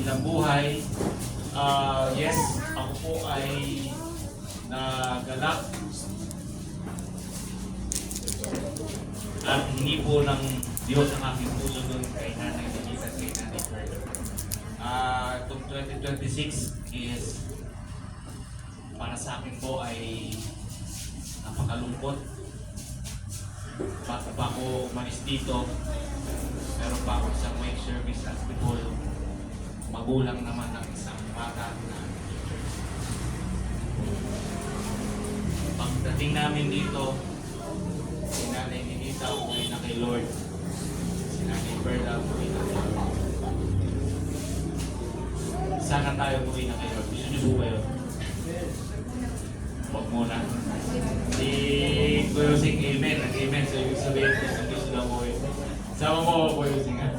kanilang buhay. Yes, ako po ay naganap at hindi po ng Diyos ang aking puso doon kay Nanay Benita, kay Nanay Perla. Itong 2026 is para sa akin po ay napakalungkot. Bata pa ako umalis dito, meron pa ako isang wake service at people, magulang naman ng isang bata na pagdating namin dito, si Nanay Benita umuwi na kay Lord, si Nanay Perla umuwi na kay Lord. Sana tayo umuwi na kay Lord. Gusto niyo po ba yun? Huwag muna. Si Kuya Using, amen. Nag-amen. So, ibig sabihin, gusto na umuwi. Sama mo, Kuya Using, ha?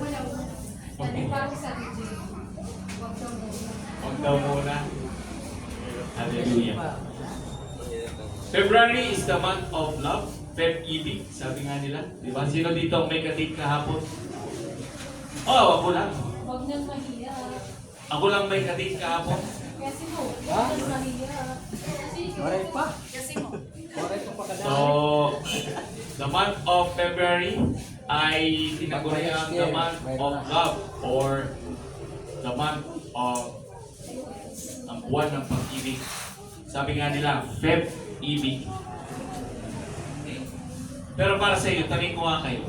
Huwag daw muna. Hallelujah. February is the month of love. Feb-ibig, sabi nga nila. Diba? Sino dito ang may katik kahapon? Oh, ako lang. Huwag nang mahiya. Ako lang may katik kahapon. Kasi mo, huwag nang mahiya. Correct pa. Kasi mo. Correct pa pagkadaan. So, the month of February ay tinaguriang the month of love or the month of ang buwan ng pag-ibig. Sabi nga nila, Feb-ibig. Okay. Pero para sa inyo, tanong ko nga kayo.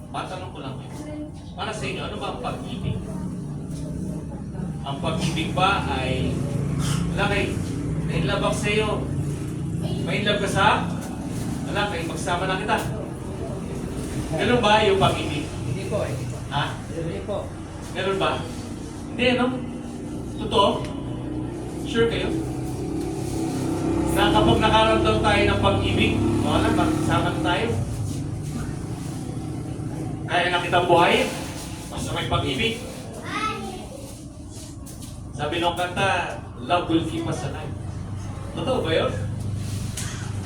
Matanong ko lang kayo. Para sa inyo, ano ba ang pag-ibig? Ang pag-ibig ba ay laki, nainlove ako sa iyo. May love ka sa? Wala, kayo magsama na kita. Ganun ba yung pag-ibig? Hindi po eh. Ha? Hindi po. Ganun ba? Hindi, ano? Totoo? Sure kayo? Na kapag nakaramdam tayo ng pag-ibig, wala, magsama na tayo. Kaya na kitang buhayin. Basta may pag-ibig. Sabi nung kanta, love will keep us alive. Totoo ba yun?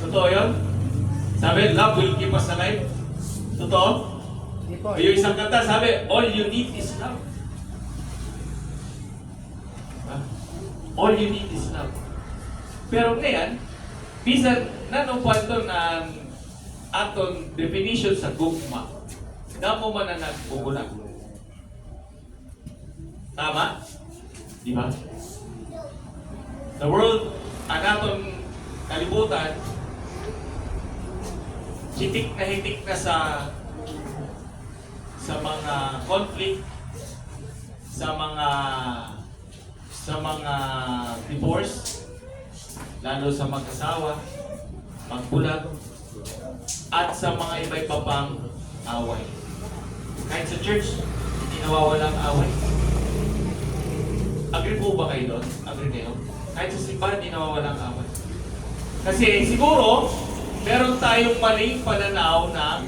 Totoo yun? Sabi, love will keep us alive. Totoo? Hindi po. Yung isang kanta, sabi, all you need is love. All you need is love. Pero ngayon, bisan nanupuan doon ang aton definition sa gugma, damo man na nagbubulag. Tama? Di ba? The world, ang aton kalibutan, hitik na sa mga conflict, sa mga divorce, lalo sa mag-asawa, magbulag, at sa mga iba-iba pang away. Kahit sa church, hindi nawawalang away. Agree po ba kayo doon? Agree kayo? Kahit sa simbahan, hindi nawawalang away. Kasi siguro, meron tayong maling pananaw ng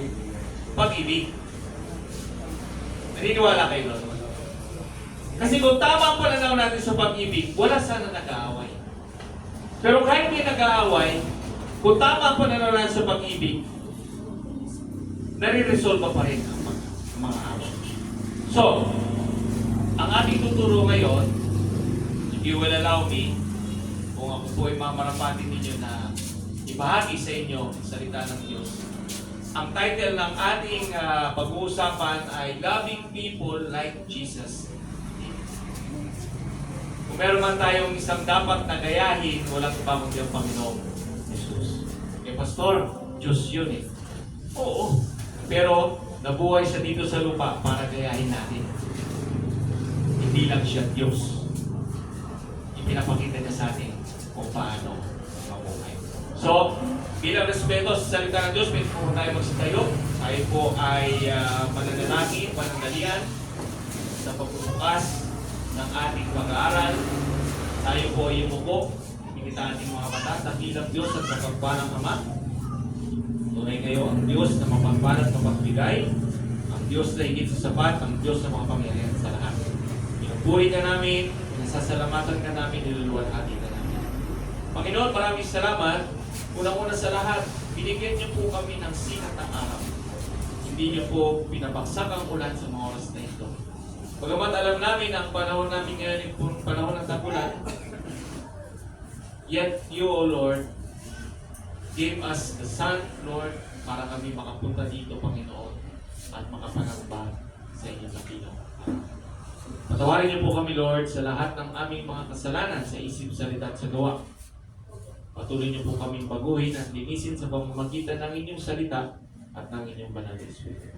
pag-ibig. Naniniwala kayo doon? Kasi kung tama ang pananaw natin sa pag-ibig, wala sana nag-aaway. Pero kahit hindi nag-aaway, kung tama ang pananaw natin sa pag-ibig, nare-resolve pa rin ang mga away. So, ang ating tuturo ngayon, if you will allow me, kung ako po ay mamarapatin ninyo na ibahagi sa inyo ang salita ng Diyos, ang title ng ating pag-uusapan ay Loving People Like Jesus. Kung meron man tayong isang dapat na gayahin, walang iba kundi ang Panginoong Jesus. Eh, Pastor, Diyos yun eh. Oo. Pero, nabuhay siya dito sa lupa para gayahin natin. Hindi lang siya Diyos. Ipinapakita niya sa atin kung paano mabuhay. So, bilang respeto sa salita ng Diyos, pwede po tayo magsitayo. Tayo po ay mananalangin, panandalian sa pagbubukas ng ating pag-aaral. Tayo po ay umuko, ipinita ating mga mata, dakilang Diyos at mapagpalang Ama. Tunay kayo ang Diyos na mapagpalang mapagbigay, ang Diyos na higit sa sapat, ang Diyos na makapangyarihan sa lahat. Pinupuri ka namin, pinasasalamatan ka namin, niluluwalhati ka namin. Panginoon, maraming salamat. Unang-una sa lahat, binigyan niyo po kami ng sikat ng araw. Hindi niyo po pinabagsak ang ulan sa mga oras na ito. Bagamat alam namin ang panahon namin ngayon ay panahon ng tagulan, yet you, O Lord, gave us the Son, Lord, para kami makapunta dito, Panginoon, at makapanambag sa inyong kapino. Patawarin niyo po kami, Lord, sa lahat ng aming mga kasalanan sa isip, salita at sa gawa. Patuloy niyo po kaming baguhin at linisin sa pamamagitan ng inyong salita at ng inyong banal na Espiritu.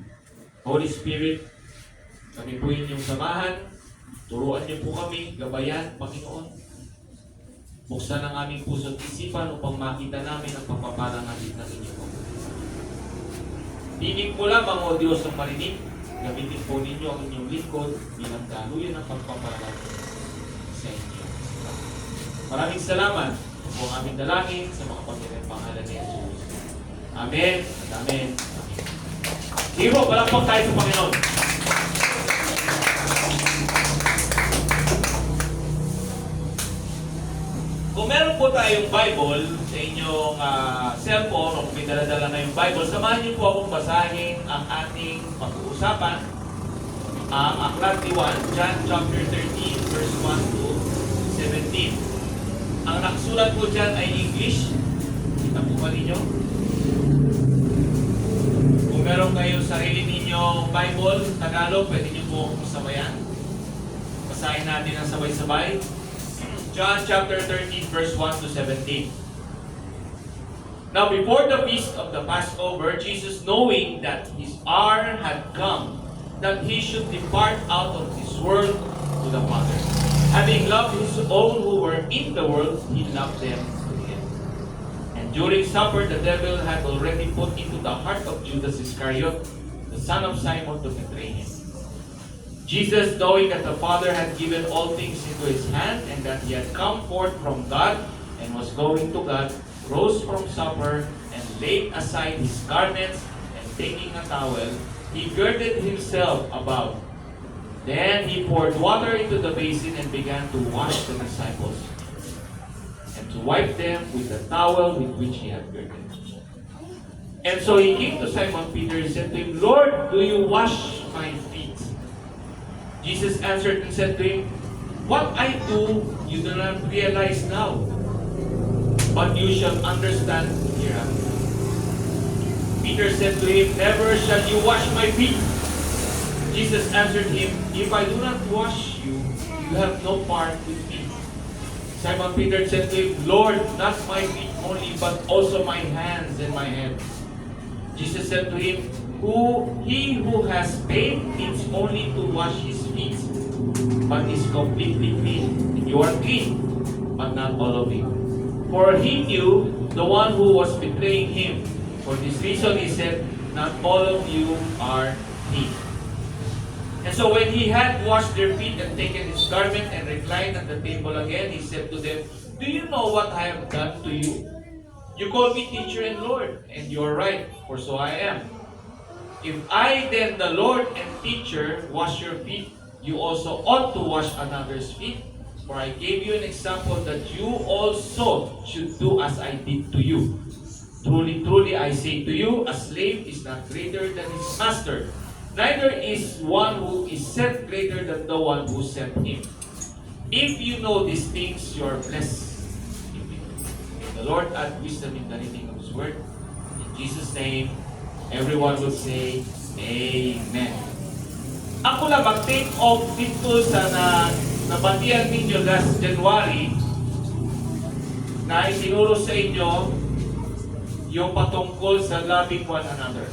Holy Spirit, kami po inyong samahan, turuan niyo po kami, gabayan, Panginoon. Buksan ang aming puso at isipan upang makita namin ang pagpapalang natin ng inyong mga. Dinig mo lamang, O Diyos, ang marinig. Gamitin po ninyo ang inyong lingkod bilang daluyan ng pagpapalang sa inyo. Maraming salamat po ang aming dalangin sa mga pagkirang pangalan ni Jesus. Amen. Amen. Amen. Sige po, palakpak tayo sa Panginoon. Kung meron po tayong Bible sa inyong cellphone o kung may dala-dala na yung Bible, samahan niyo po akong basahin ang ating pag-uusapan, ang aklat ni Juan, John chapter 13, verse 1 to 17. Ang nakasulat po dyan ay English. Kita po ba ninyo? Kung meron kayong sarili ninyong Bible, Tagalog, pwede niyo po akong sabayan. Basahin natin ang sabay-sabay. John chapter 13, verse 1 to 17. Now before the feast of the Passover, Jesus, knowing that his hour had come, that he should depart out of this world to the Father. Having loved his own who were in the world, he loved them to the end. And during supper, the devil had already put into the heart of Judas Iscariot, the son of Simon, to betray him. Jesus, knowing that the Father had given all things into his hand, and that he had come forth from God, and was going to God, rose from supper, and laid aside his garments, and taking a towel, he girded himself about. Then he poured water into the basin, and began to wash the disciples, and to wipe them with the towel with which he had girded. And so he came to Simon Peter, and said to him, Lord, do you wash my feet? Jesus answered and said to him, what I do you do not realize now, but you shall understand hereafter. Peter said to him, never shall you wash my feet. Jesus answered him, if I do not wash you, you have no part with me. Simon Peter said to him, Lord, not my feet only, but also my hands and my head. Jesus said to him, he who has bathed needs only to wash his feet, but is completely clean. And you are clean, but not all of you. For he knew the one who was betraying him. For this reason he said, not all of you are clean. And so when he had washed their feet and taken his garment and reclined at the table again, he said to them, do you know what I have done to you? You call me teacher and Lord, and you are right, for so I am. If I then, the Lord and teacher, wash your feet, you also ought to wash another's feet. For I gave you an example that you also should do as I did to you. Truly, truly, I say to you, a slave is not greater than his master. Neither is one who is sent greater than the one who sent him. If you know these things, you are blessed. May the Lord add wisdom in the reading of his word. In Jesus' name, everyone will say, Amen. Ako lang mag-take off dito sa nabatian ninyo last January na isinuro sa inyo yung patungkol sa loving one another.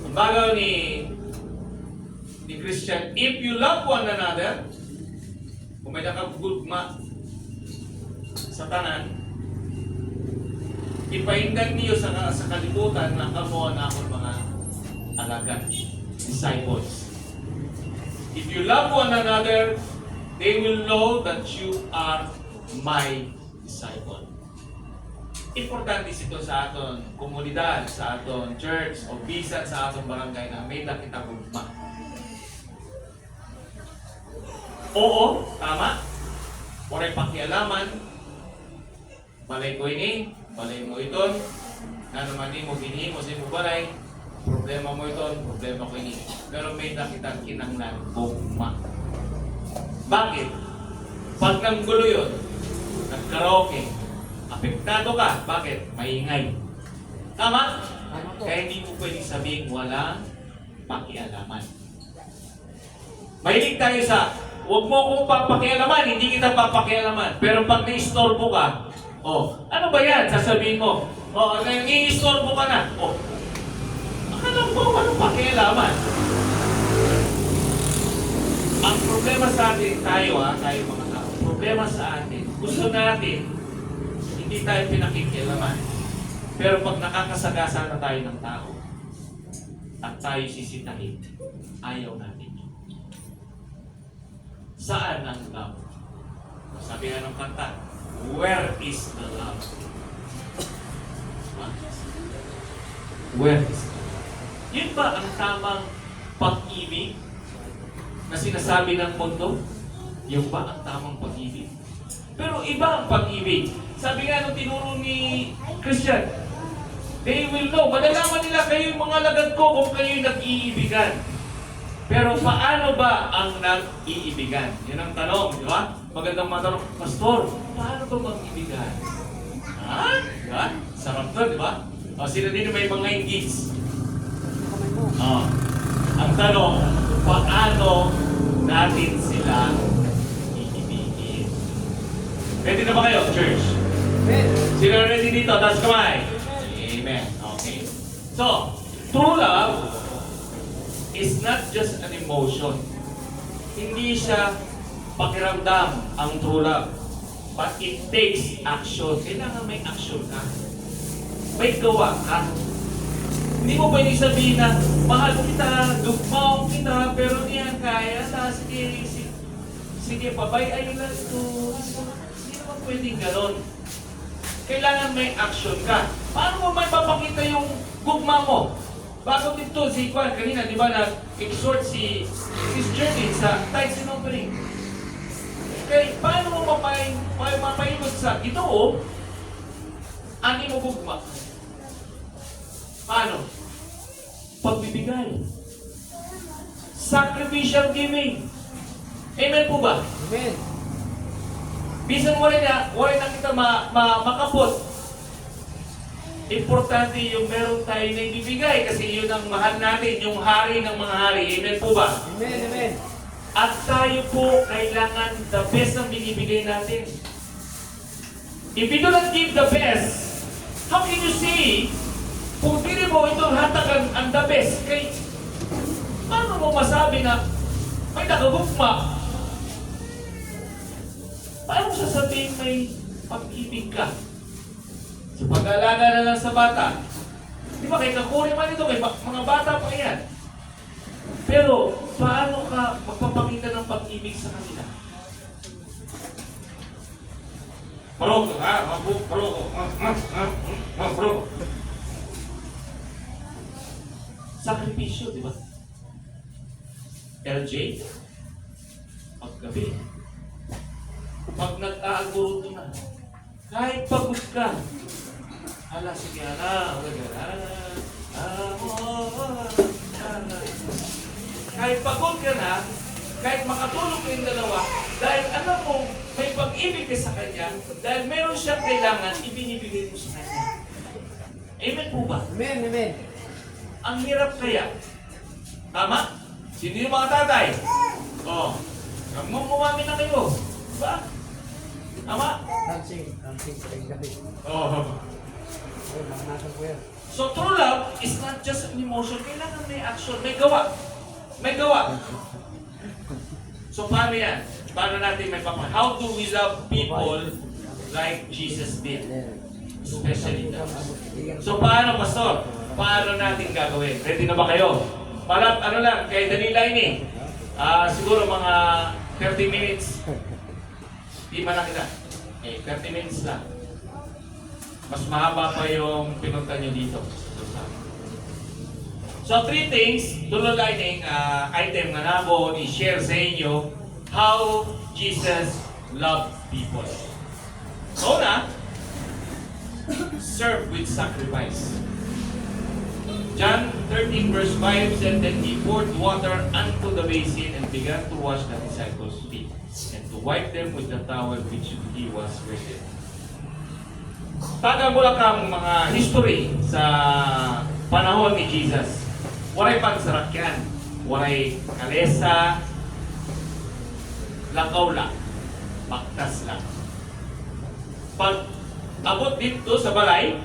Ang bagaw ni Christian, if you love one another, kung may nakagugma sa tanan, ipahindan niyo sa kalibutan na kamo na akong mga alagad, disciples. If you love one another, they will know that you are my disciple. Importante ito sa aton komunidad, sa aton church, o bisan sa aton barangay na may nakita gugma. Oo, tama. Oray pakialaman, balay ko ini, balay mo iton, na naman mo ginhi mo sa imo balay, Problema mo ito, problema ko ini. Pero may nakitang kinanglan, gugma. Bakit? Pag nanggulo yun, nagkaraoke, apektado ka. Bakit? Maingay. Tama? Ano po? Kaya hindi mo pwedeng sabihin walang pakialaman. Mahilig tayo sa, huwag mo akong papakialaman, hindi kita papakialaman. Pero pag na-istorbo ka, ano ba yan? Sasabihin mo, nang-i-istorbo ka na. Akala mo, walang pakialaman. Ang problema sa atin, tayo mga tao, problema sa atin, gusto natin, hindi tayo pinakikialaman. Pero pag nakakasagasa na tayo ng tao, at tayo sisitahin, ayaw natin. Saan ang love? Sabi nga ng kanta, where is the love? Where is the love? Yun ba ang tamang pag-ibig na sinasabi ng mundo? Yun ba ang tamang pag-ibig? Pero iba ang pag-ibig. Sabi nga nung tinuro ni Christian, they will know. Malalaman nila kayo yung mga lagad ko kung kayo nag-iibigan. Pero paano ba ang nag-iibigan? Yan ang tanong, di ba? Magandang matanong, Pastor, paano ba mag-iibigan? Diba? Sarap na, di ba? Sila din may mga engage. Ang tanong, paano natin sila iibigin? Ready na ba kayo, church? Amen. Sino ready dito? Taas kamay. Amen. Okay. So, true love is not just an emotion. Hindi siya pakiramdam ang true love. But it takes action. Kailangan may action ka. May gawa ka. Hindi mo pwede sabihin na, mahal kita, dugmaw kita, pero niyan kaya, sige, pabayayin lang ito. Hindi naman pwedeng ganon. Kailangan may action ka. Paano mo may papakita yung gugma mo? Bago dito, si Juan, kanina, di ba, nag-exhort si Journey sa tithes and offering. Okay, paano mo mapainod sa ito, ani mo gugma? Paano? Pagbibigay. Sacrificial giving. Amen po ba? Amen. Bisan wala na kita makapot. Importante yung meron tayo na ibibigay kasi yun ang mahal natin, yung hari ng mga hari. Amen po ba? Amen. Amen. At tayo po kailangan the best ang binibigay natin. If you do not give the best, how can you say, kung hindi mo itong hatagan ang the best, kay paano mo masabi na may nakagugma? Paano mo sasabihin may pag-ibig ka? So pag-alaga na lang sa bata, di ba kay kakuri man ito, kay mga bata pa yan. Pero paano ka magpapakita ng pag-ibig sa kanila? Progo, progo. Sakripisyo, di ba? LJ, paggabi, pag nag-aaguruto na, kahit pagod ka, sige, kahit pagod ka na, kahit makatulog kayong dalawa, dahil alam mo, may pag-ibig ka sa kanya, dahil meron siyang kailangan, ibinibigay mo sa kanya. Amen po ba? Amen. Amen. Ang hirap kaya. Tama? Sino yung mga tatay? Umami na kayo. Diba? Tama? Dancing sa gabi. Nakanasan ko yan. So true love is not just an emotion. Kailangan may action, may gawa. May gawa. So paano yan? Paano natin may papa? How do we love people like Jesus did? Especially that. So paano, Pastor? Paano natin gagawin? Ready na ba kayo? Para kay Danila ini. Siguro mga 30 minutes. Di man na kita. 30 minutes lang. Mas mahaba pa yung pinunta nyo dito. So, 3 things, tulad item na nabo i-share sa inyo how Jesus loved people. So na, serve with sacrifice. John 13 verse 5 said, Then he poured water unto the basin and began to wash the disciples' feet and to wipe them with the towel which he was wetted. Taga mula kang mga history sa panahon ni Jesus. Waray pagsarakyan, waray kalesa, lakaw lang, baktas lang. Pag abot dito sa balay,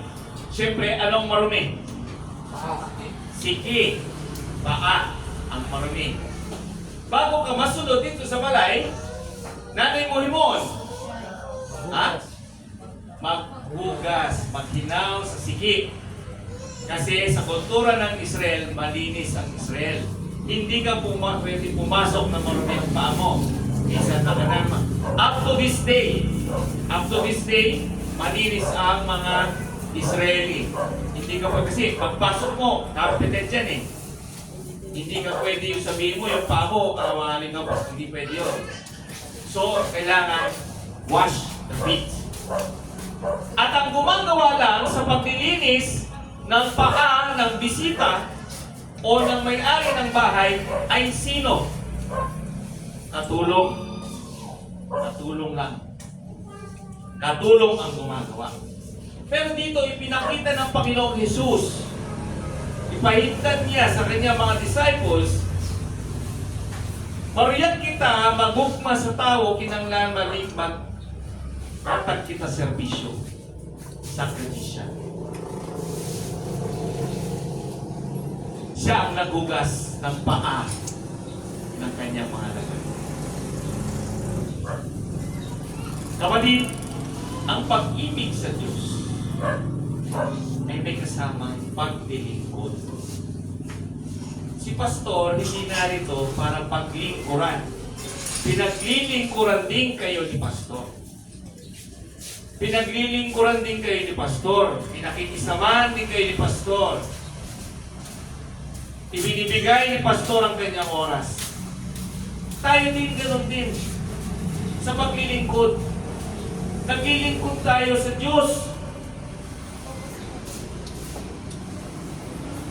siyempre anong marumi? Siki, paa, ang marumi. Bago ka masunod dito sa balay, nanay mo himon. Ha? Maghugas, maghinaw sa siki. Kasi sa kultura ng Israel, malinis ang Israel. Hindi ka pwede pumasok na marumi ang paa mo. Isa na ka naman. Up to this day, malinis ang mga Israeli. Hindi ka pa kasi, pagpasok mo, carpeted yan eh. Hindi ka pwede yung sabihin mo, yung paa mo, mahaling ka po. Hindi pwede yun. So, kailangan wash the feet. At ang gumagawa lang sa paglilinis ng paa ng bisita o ng may-ari ng bahay ay sino? Katulong. Katulong lang. Katulong ang gumagawa. Pero dito ipinakita ng Panginoong Jesus. Ipahintad niya sa kanyang mga disciples, mariyan kita magugma sa tao kinanglan malikmat atag kita serbisyo. Sakripisya. Siya ang naghugas ng paa ng kanyang mga laman. Kapatid, ang pag-ibig sa Diyos ay may kasamang paglilingkod. Si pastor hindi narito para paglingkuran. Pinaglilingkuran din kayo ni pastor. Pinaglilingkuran din kayo ni pastor. Pinakikisamahan din kayo ni pastor. Ibinibigay ni pastor ang kanyang oras. Tayo din ganoon din sa paglilingkod. Naglilingkod tayo sa Diyos.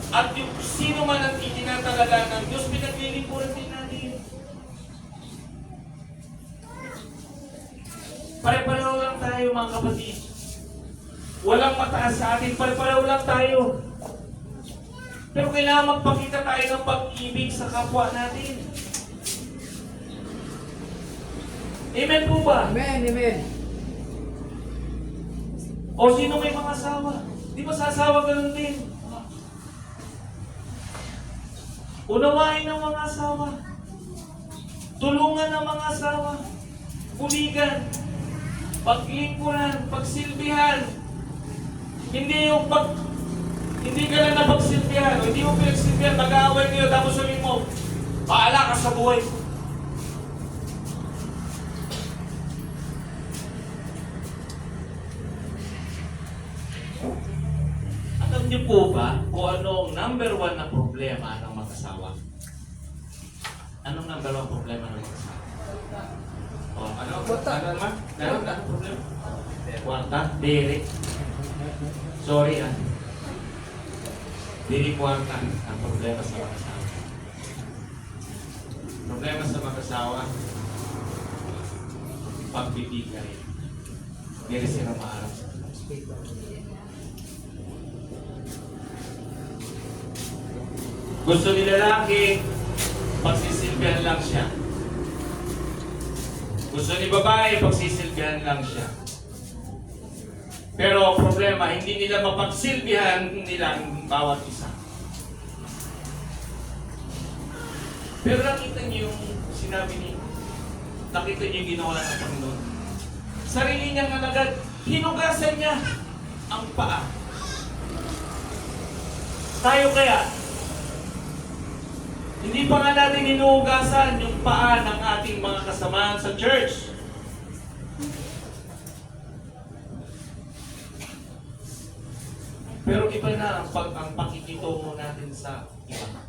At yung sino man ang itinatalaga ng Diyos, pinaglilingkuran din natin. Pare-pareho lang tayo mga kapatid. Walang mataas sa atin, pare-pareho lang tayo. Pero kailangan magpakita tayo ng pag-ibig sa kapwa natin. Amen po ba? Amen, amen. O sino may mga asawa? Di ba sa asawa ganun din? Unawain ng mga asawa. Tulungan ng mga asawa. Puligan. Paglingkuran. Pagsilbihan. Hindi yung hindi ka lang napagsilbihan. Hindi mo pinagsilbihan. Mag-aaway kayo. Tapos sabihin mo, baala ka sa buhay ko. Alam niyo po ba kung anong number one na problema ng mag-asawa? Anong number one problema ng mag-asawa? O, ano? Ano naman? Ano problema? Kwarta? Diri? Sorry ah. Diri kwarta ang problema sa mag-asawa. Problema sa mag-asawa, pagbibigay. Diri sila maarap sa gusto ni lalaki, pagsisilbihan lang siya. Gusto ni babae, pagsisilbihan lang siya. Pero problema, hindi nila mapagsilbihan nila ang bawat isa. Pero nakita niyo yung sinabi ni, nakita niyo yung ginawa ng Panginoon. Sarili niyang alagad, hinugasan niya ang paa. Tayo kaya, hindi pa nga natin hinugasan yung paa ng ating mga kasamahan sa church. Pero iba na ang pakikitungo natin sa iba.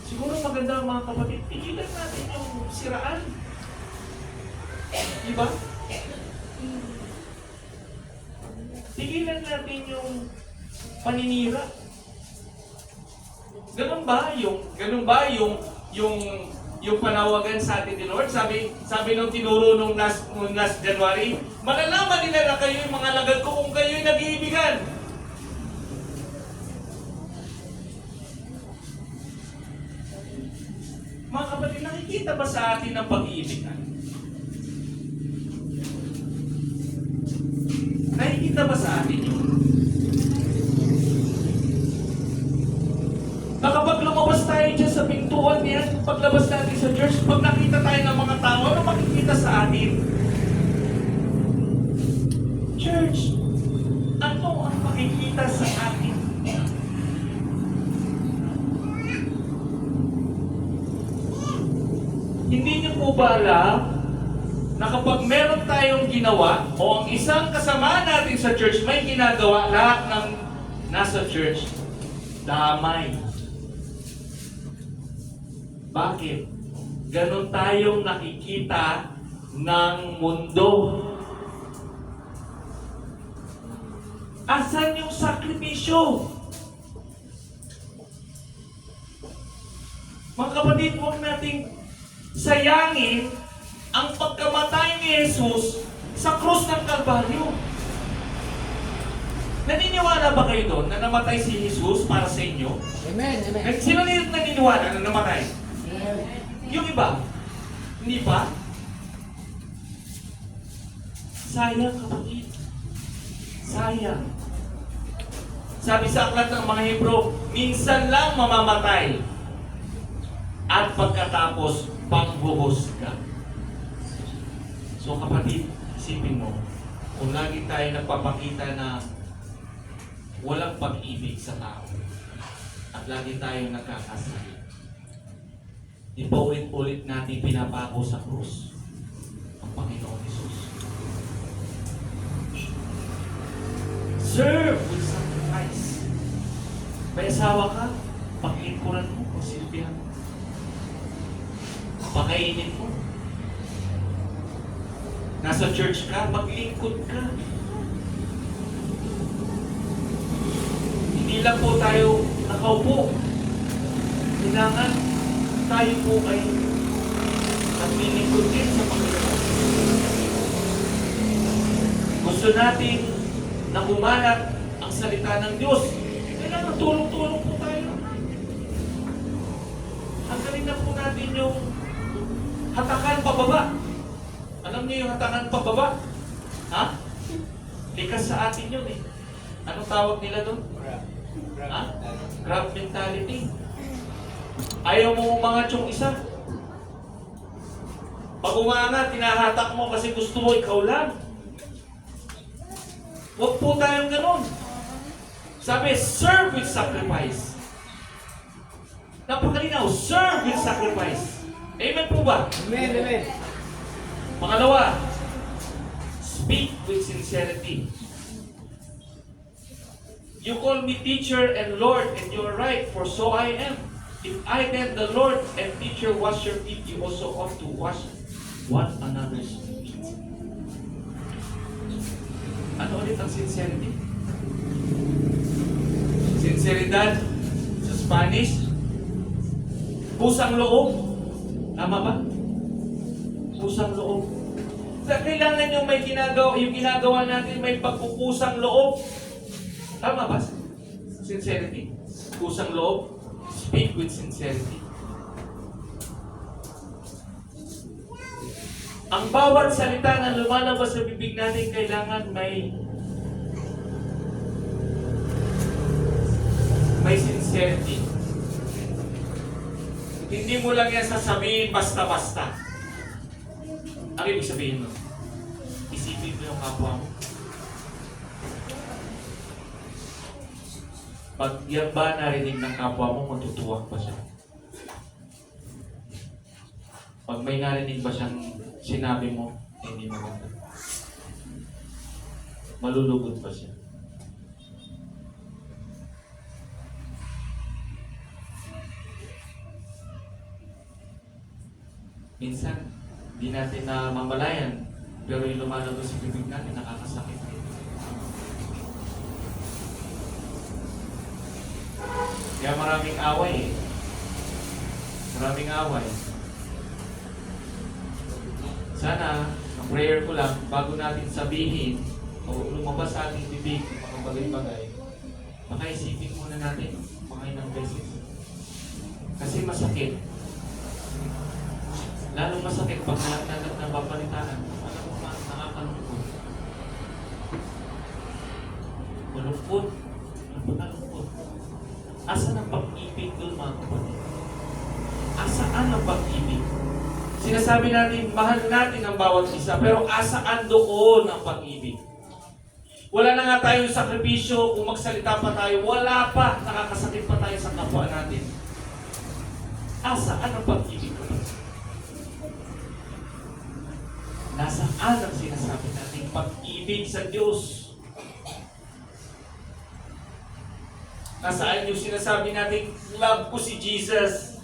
Siguro maganda mga kapatid, tigilan natin yung siraan. Diba? Tigilan natin yung paninira. Ganun ba yung panawagan sa atin ni Lord? Sabi nung tinuro nung last January, malalaman nila na kayo yung mga lagad ko kung kayo yung nag-iibigan. Mga kapatid, nakikita ba sa atin ang pag-iibigan? Nakikita ba sa atin yun? Na kapag lumabas tayo dyan sa pintuan niyan, paglabas natin sa church, pag nakita tayo ng mga tao, ano makikita sa atin? Church, ano ang makikita sa atin? Hindi niyo po ba alam na kapag meron tayong ginawa o ang isang kasama natin sa church may ginagawa, lahat ng nasa church, damay. Bakit? Ganon tayong nakikita ng mundo. Asan yung sakripisyo? Mga kapatid, huwag nating sayangin ang pagkamatay ni Jesus sa krus ng Kalbaryo. Naniniwala ba kayo doon na namatay si Jesus para sa inyo? Amen. Amen. Sino naniniwala na namatay? Yung iba? Hindi pa? Sayang, kapatid. Sayang. Sabi sa aklat ng mga Hebro, minsan lang mamamatay at pagkatapos pangbuhos ka. So kapatid, isipin mo, kung lagi tayo nagpapakita na walang pag-ibig sa tao at lagi tayo nagkakasakit, di pa ulit-ulit natin pinapako sa krus ang Panginoon Jesus. Serve with sacrifice. May asawa ka, paglingkuran mo, pasilbihan mo. Pakainin mo. Nasa church ka, maglingkod ka. Hindi lang po tayo nakaupo. Kailangan tayo po ay naglilingkod din sa Panginoon. Gusto natin na kumalat ang salita ng Diyos. Kailangan tulong-tulong po tayo. Hanggalin na po natin yung hatakan pababa. Alam niyo yung hatakan pababa? Ha? Likas sa atin yun eh. Anong tawag nila doon? Ha? Grab mentality. Ayaw mo umangat yung isa. Pag umangat, tinahatak mo kasi gusto mo ikaw lang. Huwag po tayong ganun. Sabi, serve with sacrifice. Napakalinaw, serve with sacrifice. Amen po ba? Amen. Pangalawa, speak with sincerity. You call me teacher and Lord, and you are right, for so I am. If I then, the Lord and teacher, wash your feet, you also ought to wash one another's feet. Ano ulit ang sincerity? Sinceridad sa Spanish, pusang loob. Tama ba? Pusang loob. Kailangan yung may ginagawa natin may pagpupusang loob. Tama ba? Sincerity. Pusang loob. Speak with sincerity. Ang bawat salita na lumalabas sa bibig natin kailangan may sincerity. Hindi mo lang yan sasabihin basta-basta. Ano ibig sabihin mo? Isipin mo yung kapwa mo. Pag yan ba narinig ng kapwa mo, matutuwak pa siya? Pag may narinig ba siyang sinabi mo, hindi maganda. Malulugod pa siya. Minsan, di natin na mamalayan, pero yung lumalabas sa bibig natin, nakakasakit. Kaya maraming away eh. Maraming away. Sana, ang prayer ko lang, bago natin sabihin o lumabas sa ating bibig ng mga bagay-bagay, makaisipin muna natin mga ilang beses. Kasi masakit. Lalo masakit pag nalagnagat ng babalitaan. Alam mo ba, nakakalungkot. Malungkot. Malungkot. Asan ang pag-ibig doon mga kapatid? Asaan ang pag-ibig? Sinasabi natin, mahal natin ang bawat isa, pero asaan doon ang pag-ibig? Wala na nga tayong sakripisyo, kung magsalita pa tayo, wala pa, nakakasakit pa tayo sa kapwa natin. Asaan ang pag-ibig? Nasaan ang sinasabi natin pag-ibig sa Diyos? Nasaan yung sinasabi natin, love ko si Jesus?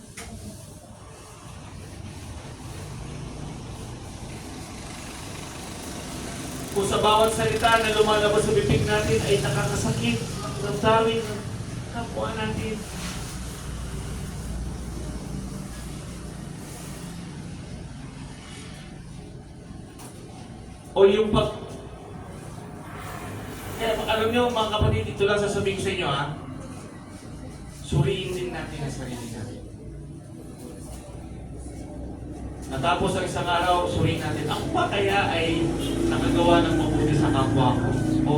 Kung sa bawat salita na lumalabas sa bibig natin ay nakakasakit ng damdamin ng kapwa natin. O yung pag... Kaya alam nyo mga kapatid, ito lang sasabihin ko sa inyo ha. Suriin din natin ang sarili natin. Natapos ang isang araw, suriin natin, ako ba kaya ay nakagawa ng mabuti sa kapwa ko? O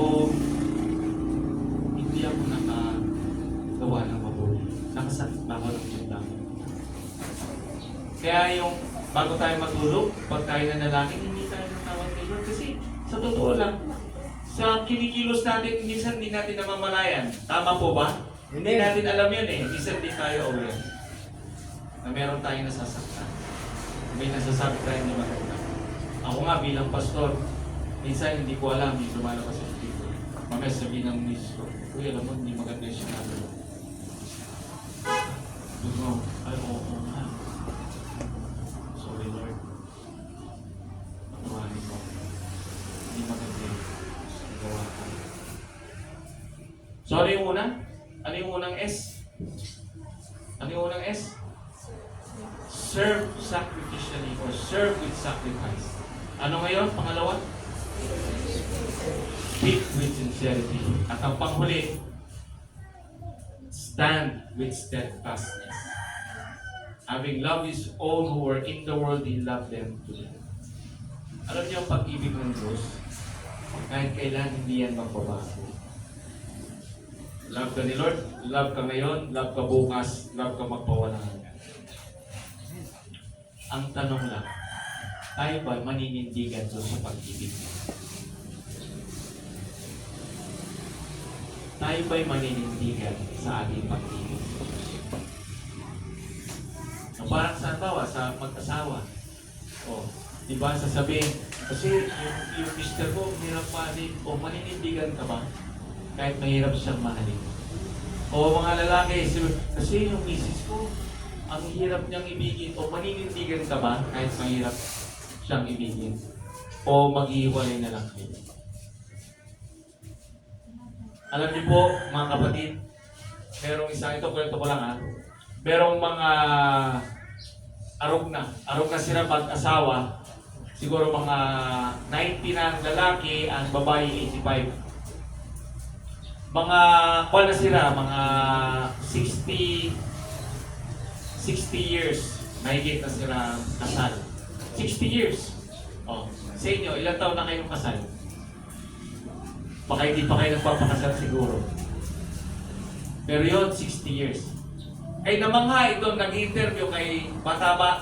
hindi ako nakagawa ng mabuti? Nakasakit ba ako ng damdamin? Kaya yung bago tayo matulog, pag tayo nanalangin, hindi tayo natawag kay Lord. Kasi sa totoo lang, sa kinikilos natin, minsan hindi natin namamalayan. Tama po ba? Hindi natin alam yun eh. Minsan di tayo aware na meron tayong nasasaktan. May nasasabi tayo na maganda. Ako nga bilang pastor, minsan hindi ko alam, hindi lumalabas sa dito. Mamaya sabihin ng misis ko, uy, alam mo, hindi maganda yung sinabi mo. Dugo, ay, oo nga. Sorry, Lord. Patawarin mo. Hindi maganda yung nagawa ko. So, ano yung una? Ano yung unang S? Ano yung unang S? Serve sacrificially or serve with sacrifice. Ano ngayon? Pangalawa? Speak with sincerity. At ang panghuli, stand with steadfastness. Having loved his own who were in the world, he loved them to them. Alam niyo ang pag-ibig ng Diyos, kahit kailan hindi yan magbabago. Love ka ni Lord, love ka ngayon, love ka bukas, love ka magpawalang hanggan. Ang tanong lang, tayo ba maninindigan doon sa pag-ibig? Tayo ba'y maninindigan sa ating pag-ibig? So, parang sa tawa, sa mag-asawa. O, di ba sasabihin, kasi yung mister ko, hirap mahalin. O, maninindigan ka ba? Kahit mahirap siyang mahalin. O, mga lalaki, kasi yung misis ko, ang hirap niyang ibigin, o maninindigan ka ba kahit mahirap siyang ibigin? O maghihiwalay na lang kayo? Alam niyo po, mga kapatid, merong isa, ito kwento ko lang ha, merong mga arog na sila mag-asawa, siguro mga 90 na ang lalaki, ang babae 85. Mga, kuha na sila, mga 60 years, mahigit na sila kasal. 60 years. Oh, sa inyo, ilang taon na kayong kasal? Baka hindi pa kayo nagpapakasal siguro. Pero yun, 60 years. Ay namangha, ito nag-interview kay bata pa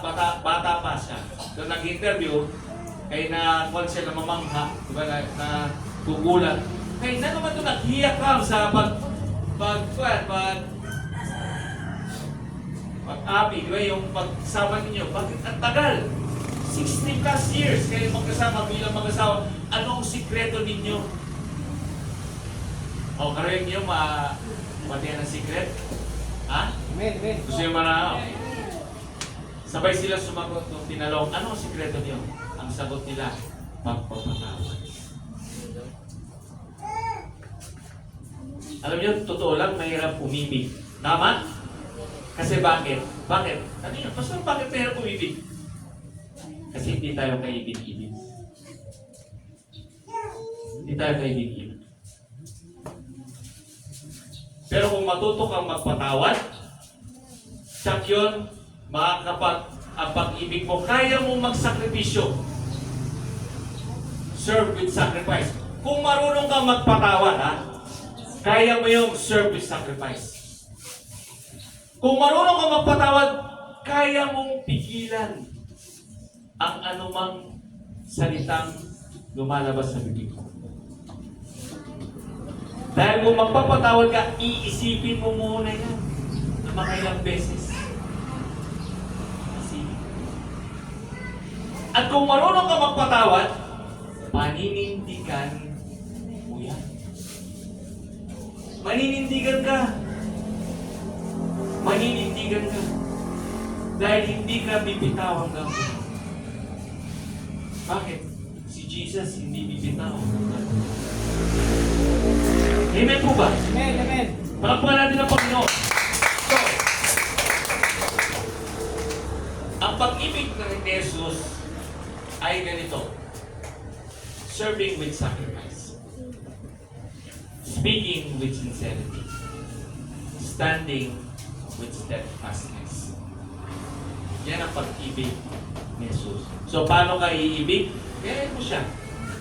siya. Ito nag-interview kay na konsel na mamangha, diba, na gugulat. Kaya na naman ito naghiyak ka sa pag-abi, di ba? Yung pagsama ninyo, bakit ang tagal? 60 plus years kayo magkasama bilang mag-asawa. Anong sikreto ninyo? O, karoon niyo matiyan ng secret? Ha? Amen, amen. Gusto nyo marao? Sabay sila sumagot nung tinalong, anong sikreto niyo? Ang sagot nila, pagpapatawad. Alam niyo, totoo lang, mahirap umibig. Tama? Kasi bakit? Bakit? Ano yun? Pastor, bakit mahirap umibig? Kasi hindi tayo kaibig-ibig. Hindi tayo kaibig-ibig. Pero kung matuto kang magpatawad, tsak yun, ang pag-ibig mo, kaya mong magsakripisyo. Serve with sacrifice. Kung marunong kang magpatawad, ha? Kaya mo yung serve with sacrifice. Kung marunong kang magpatawad, kaya mong pigilan ang anumang salitang lumalabas sa bibig mo. Dahil kung magpapatawad ka, iisipin mo muna yan. Na makailang beses. Isipin. At kung marunong ka magpatawad, paninindigan mo yan. Maninindigan ka. Maninindigan ka. Dahil hindi ka bibitaw hanggang huli. Bakit? Si Jesus hindi bibitaw hanggang huli. Amen po ba? Amen, amen. Palakpakan natin ang Panginoon. So, ang pag-ibig ng Jesus ay ganito. Serving with sacrifice. Speaking with sincerity. Standing with steadfastness. Yan ang pag-ibig ni Jesus. So, paano ka iibig? Kaya mo siya.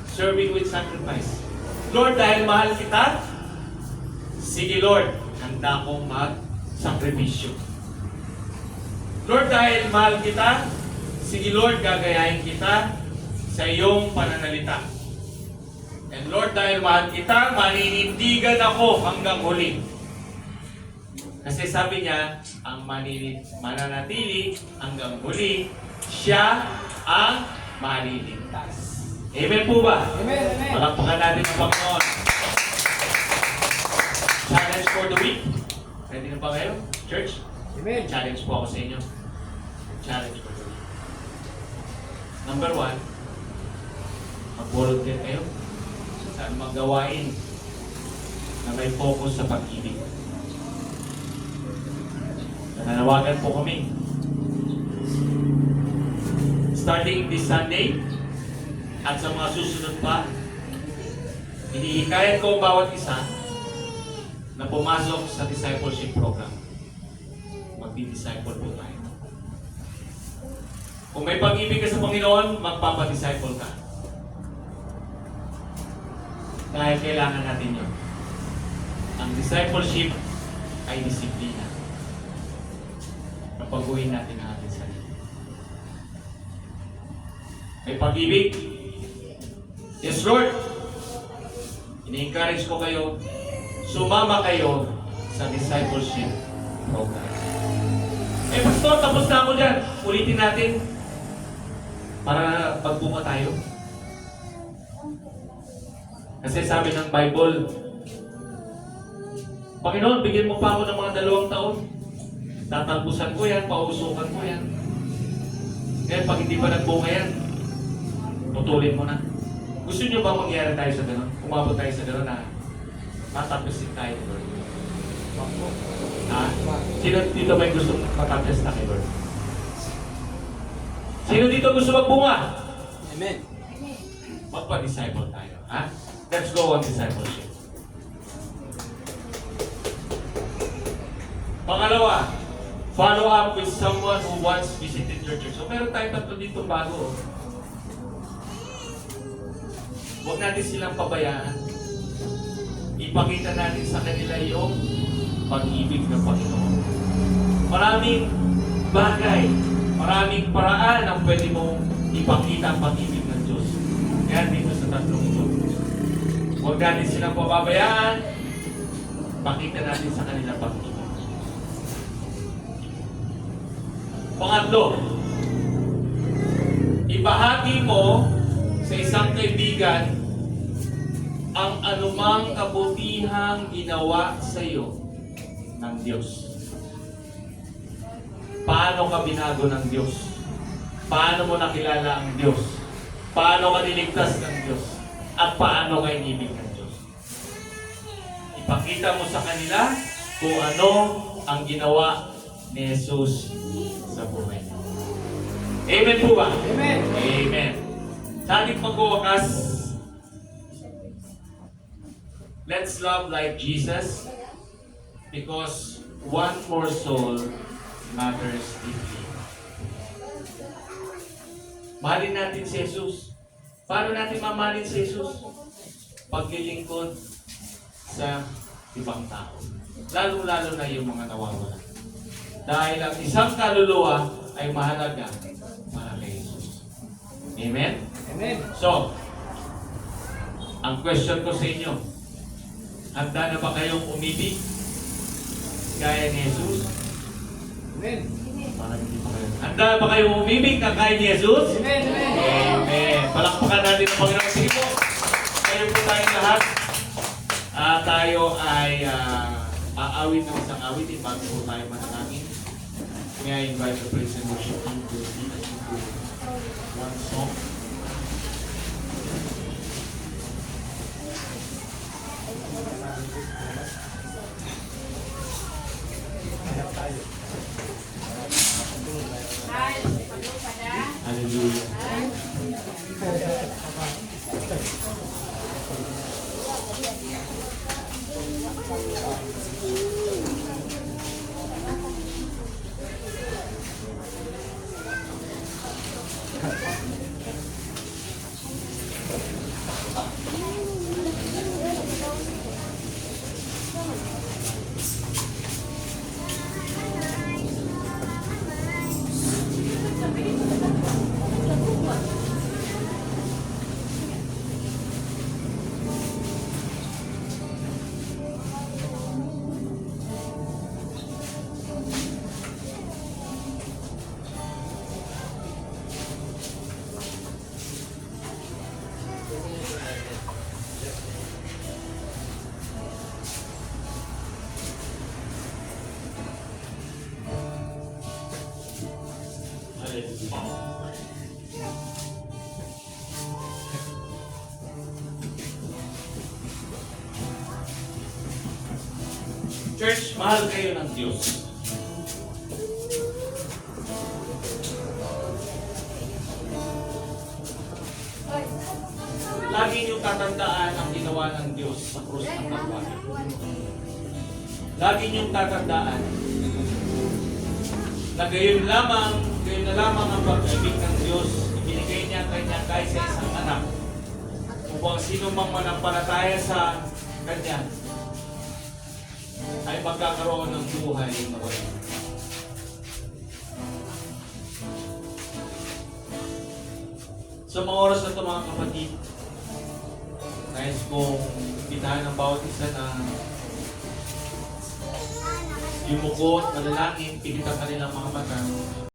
Serving with sacrifice. Lord, dahil mahal kita, sige Lord, handa akong mag-sakripisyo. Lord, dahil mahal kita, sige Lord, gagayahin kita sa iyong pananalita. And Lord, dahil mahal kita, maninindigan ako hanggang huli. Kasi sabi niya, ang mananatili hanggang huli, siya ang maliligtas. Amen po ba? Amen, amen. Palakpakan natin ang Panginoon. Challenge for the week. Ready na ba kayo? Church? Amen. Challenge po ako sa inyo. Challenge for the week. Number 1, mag-volunteer kayo sa anumang gawain na may focus sa pag-ibig. Nananawagan po kami. Starting this Sunday at sa mga susunod pa, hinihikayat ko ang bawat isa na pumasok sa discipleship program. Magdi-disciple po tayo. Kung may pag-ibig ka sa Panginoon, magpapadisciple ka. Dahil kailangan natin yun. Ang discipleship ay disiplina. Napaguhin natin ang ating sarili. May pag-ibig? Yes, Lord. Ini-encourage ko kayo, sumama kayo sa discipleship program. Eh, Pastor, tapos na ako dyan. Ulitin natin para pagbuka tayo. Kasi sabi ng Bible, Panginoon, bigyan mo pa ako ng mga 2 taon. Tatalbusan ko yan, pausukan ko yan. Kaya pag hindi pa nagbunga yan, putulin mo na. Gusto nyo ba mangyari tayo sa gano'n? Umabot tayo sa gano'n na matapusin tayo, Lord. Ha? Sino dito may gusto matapos na kay Lord? Sino dito gusto magbunga? Amen. Magpa-disciple tayo. Ha? Let's go on discipleship. Pangalawa, follow up with someone who once visited your church. So meron tayong 3 dito bago. Huwag natin silang pabayaan. Ipakita natin sa kanila yung pag-ibig ng Panginoon. Maraming bagay, maraming paraan ang pwede mong ipakita ang pag-ibig ng Diyos. Kaya dito sa 3 ito. Huwag natin silang pababayaan. Pakita natin sa kanila pag-ibig. Pangatlo, ibahagi mo sa isang kaibigan ang anumang kabutihang ginawa sa iyo ng Diyos. Paano ka binago ng Diyos? Paano mo nakilala ang Diyos? Paano ka niligtas ng Diyos? At paano ka inibig ng Diyos? Ipakita mo sa kanila kung ano ang ginawa ni Jesus sa buhay niyo. Amen po ba? Amen. Amen. Sa ating pagwawakas, let's love like Jesus because one more soul matters deeply. Mahalin natin si Jesus. Paano natin mamahalin si Jesus? Paglilingkod sa ibang tao. Lalo-lalo na yung mga nawawala. Dahil ang isang kaluluwa ay mahalaga para kay Jesus. Amen? Amen. So, ang question ko sa inyo, handa na ba kayong umibig gaya ni Jesus? Amen. Parang hindi pa kayo. Handa ba kayong umibig na gaya ni Jesus? Amen. Amen. Amen. Palakpakan natin ang Panginoon. Sige po. Kayo po tayong lahat. Tayo ay aawit ng isang awitin bago po tayo manalangin. May I invite the praise and worship team to lead us into one song. Hallelujah. Church, mahal kayo ng Diyos. Lagi niyong tatandaan ang ginawa ng Diyos sa krus ng Kalbaryo. Lagi niyong tatandaan na gayon na lamang ang pag-ibig ng Diyos. Ibinigay niya ang kanya kahit sa isang anak upang sino mang manampalataya sa kanya ay magkakaroon ng buhay na wala. Sa mga oras na ito mga kapatid, nais kong bitahan ng bawat isa na yumuko at manalangin, pilit ang kanilang mga mata.